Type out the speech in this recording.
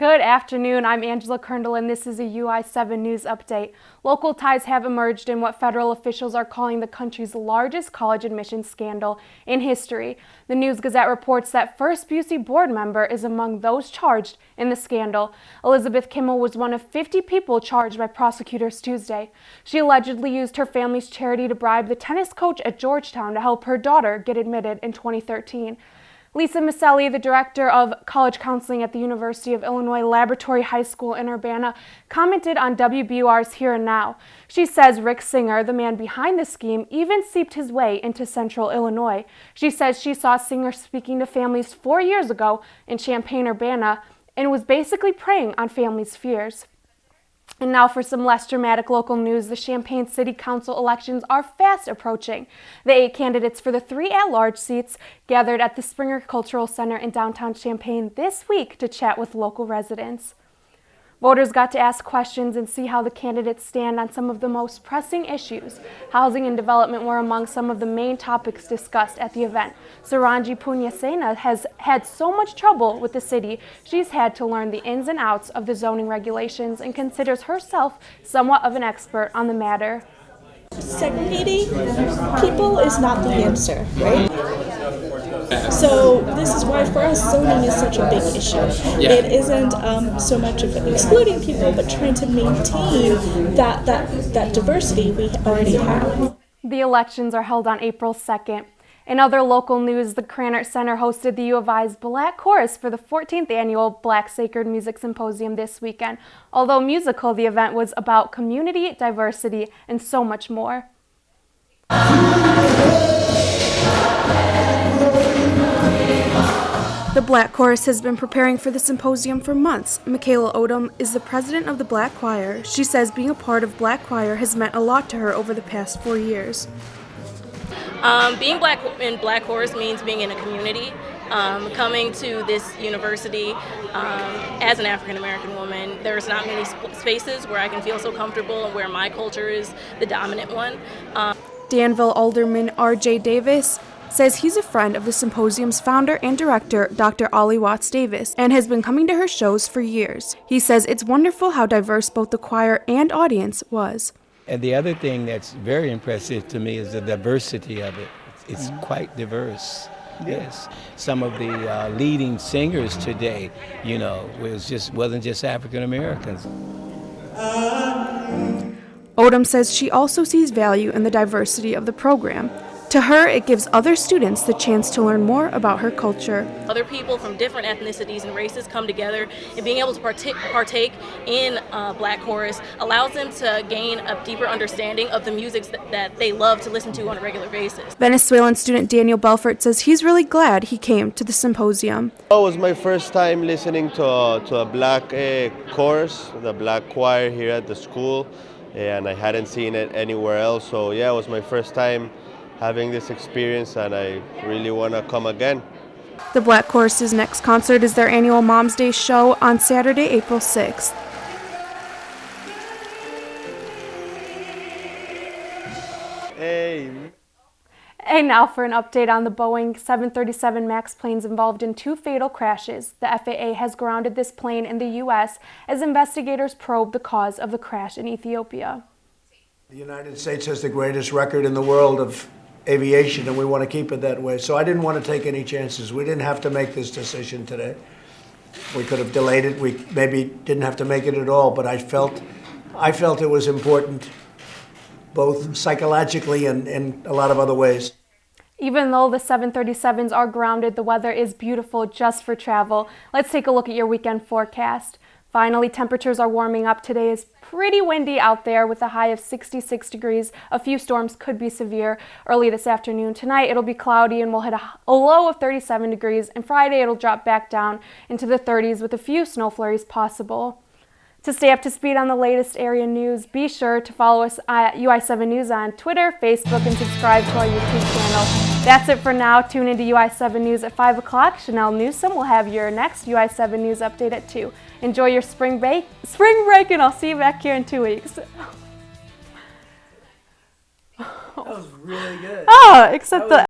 Good afternoon, I'm Angela Kerndl and this is a UI7 news update. Local ties have emerged in what federal officials are calling the country's largest college admissions scandal in history. The News Gazette reports that First Busey board member is among those charged in the scandal. Elizabeth Kimmel was one of 50 people charged by prosecutors Tuesday. She allegedly used her family's charity to bribe the tennis coach at Georgetown to help her daughter get admitted in 2013. Lisa Maselli, the director of college counseling at the University of Illinois Laboratory High School in Urbana, commented on WBUR's Here and Now. She says Rick Singer, the man behind the scheme, even seeped his way into central Illinois. She says she saw Singer speaking to families 4 years ago in Champaign, Urbana, and was basically preying on families' fears. And now for some less dramatic local news, the Champaign City Council elections are fast approaching. The 8 candidates for the 3 at-large seats gathered at the Springer Cultural Center in downtown Champaign this week to chat with local residents. Voters got to ask questions and see how the candidates stand on some of the most pressing issues. Housing and development were among some of the main topics discussed at the event. Sarangi Punyasena has had so much trouble with the city, she's had to learn the ins and outs of the zoning regulations and considers herself somewhat of an expert on the matter. Segregating people is not the answer, right? So this is why for us zoning is such a big issue. Yeah. It isn't so much of excluding people, but trying to maintain that diversity we already have. The elections are held on April 2nd. In other local news, the Kerndl Center hosted the U of I's Black Chorus for the 14th annual Black Sacred Music Symposium this weekend. Although musical, the event was about community, diversity, and so much more. The Black Chorus has been preparing for the symposium for months. Michaela Odom is the president of the Black Choir. She says being a part of Black Choir has meant a lot to her over the past 4 years. Being Black in Black Chorus means being in a community. Coming to this university as an African American woman, there's not many spaces where I can feel so comfortable and where my culture is the dominant one. Danville Alderman R.J. Davis says he's a friend of the symposium's founder and director, Dr. Ollie Watts Davis, and has been coming to her shows for years. He says it's wonderful how diverse both the choir and audience was. And the other thing that's very impressive to me is the diversity of it. It's quite diverse. Yes, some of the leading singers today, wasn't just African Americans. Odom says she also sees value in the diversity of the program. To her, it gives other students the chance to learn more about her culture. Other people from different ethnicities and races come together, and being able to partake in Black Chorus allows them to gain a deeper understanding of the music that they love to listen to on a regular basis. Venezuelan student Daniel Belfort says he's really glad he came to the symposium. It was my first time listening to a Black chorus, the Black choir here at the school, and I hadn't seen it anywhere else. So yeah, it was my first time having this experience, and I really want to come again. The Black Chorus's next concert is their annual Mom's Day show on Saturday, April 6th. Hey. And now for an update on the Boeing 737 MAX planes involved in 2 fatal crashes. The FAA has grounded this plane in the U.S. as investigators probe the cause of the crash in Ethiopia. The United States has the greatest record in the world of aviation, and we want to keep it that way. So I didn't want to take any chances. We didn't have to make this decision today. We could have delayed it. We maybe didn't have to make it at all, but I felt it was important, both psychologically and in a lot of other ways. Even though the 737s are grounded, the weather is beautiful just for travel. Let's take a look at your weekend forecast. Finally, temperatures are warming up. Today is pretty windy out there with a high of 66 degrees. A few storms could be severe early this afternoon. Tonight it'll be cloudy and we'll hit a low of 37 degrees. And Friday it'll drop back down into the 30s with a few snow flurries possible. To stay up to speed on the latest area news, be sure to follow us at UI7 News on Twitter, Facebook, and subscribe to our YouTube channel. That's it for now. Tune into UI7 News at 5 o'clock. Chanel Newsom will have your next UI7 News update at 2. Enjoy your spring break, and I'll see you back here in 2 weeks. That was really good. Oh, except the